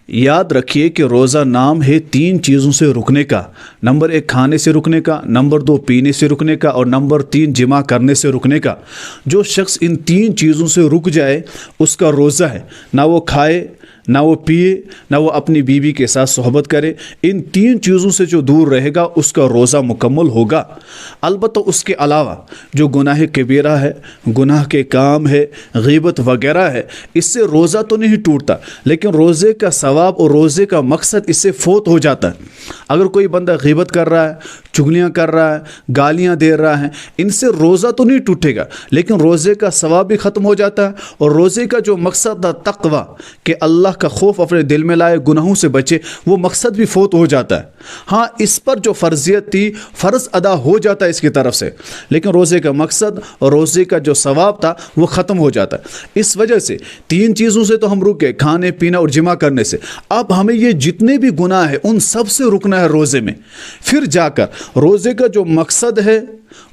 याद रखिए कि रोज़ा नाम है 3 चीज़ों से रुकने का। नंबर 1 खाने से रुकने का, नंबर 2 पीने से रुकने का और नंबर 3 जिमा करने से रुकने का। जो शख्स इन 3 चीज़ों से रुक जाए उसका रोज़ा है। ना वो खाए, ना वो पिए, ना वो अपनी बीवी के साथ सोहबत करे। इन 3 चीज़ों से जो दूर रहेगा उसका रोज़ा मुकम्मल होगा। अलबत्ता उसके अलावा जो गुनाह कबीरा है, गुनाह के काम है, गीबत वगैरह है, इससे रोज़ा तो नहीं टूटता, लेकिन रोज़े का सवाब और रोज़े का मकसद इससे फोत हो जाता है। अगर कोई बंदा गीबत कर रहा है, चुगलियाँ कर रहा है, गालियाँ दे रहा है, इनसे रोज़ा तो नहीं टूटेगा, लेकिन रोज़े का सवाब भी ख़त्म हो जाता है। और रोज़े का जो मकसद था तक़वा, कि अल्लाह का खौफ अपने दिल में लाए, गुनाहों से बचे, वो मकसद भी फोत हो जाता है। हाँ, इस पर जो फ़र्जियत थी, फ़र्ज़ अदा हो जाता है इसकी तरफ से, लेकिन रोज़े का मकसद और रोज़े का जो सवाब था वो ख़त्म हो जाता है। इस वजह से 3 चीज़ों से तो हम रुक गए, खाने पीना और जिमा करने से। अब हमें ये जितने भी गुनाह हैं उन सब से रुकना है रोज़े में। फिर जाकर रोज़े का जो मकसद है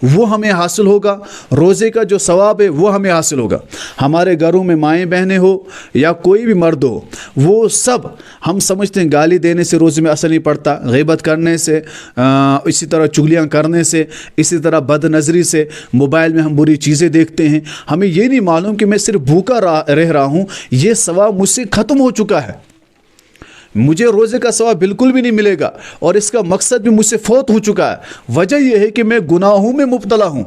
वो हमें हासिल होगा, रोज़े का जो सवाब है वो हमें हासिल होगा। हमारे घरों में माएँ बहनें हो या कोई भी मर्द हो, वो सब हम समझते हैं गाली देने से रोज़े में असर नहीं पड़ता, गीबत करने से, इसी तरह चुगलियाँ करने से, इसी तरह बदनज़री से, मोबाइल में हम बुरी चीज़ें देखते हैं। हमें ये नहीं मालूम कि मैं सिर्फ भूखा रह रहा हूँ, ये सवाब मुझसे ख़त्म हो चुका है, मुझे रोज़े का सवाब बिल्कुल भी नहीं मिलेगा और इसका मकसद भी मुझसे फौत हो चुका है। वजह यह है कि मैं गुनाहों में मुब्तला हूँ।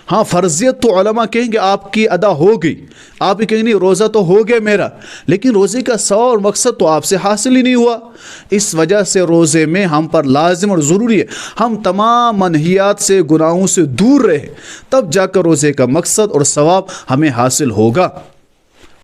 हाँ, फ़र्जियत तो उलमा कहेंगे आपकी अदा हो गई, आप ही कहेंगे नहीं रोज़ा तो हो गया मेरा, लेकिन रोज़े का सवाब और मकसद तो आपसे हासिल ही नहीं हुआ। इस वजह से रोज़े में हम पर लाजिम और ज़रूरी है हम तमाम मनहियात से, गुनाहों से दूर रहे, तब जाकर रोज़े का मकसद और सवाब हमें हासिल होगा।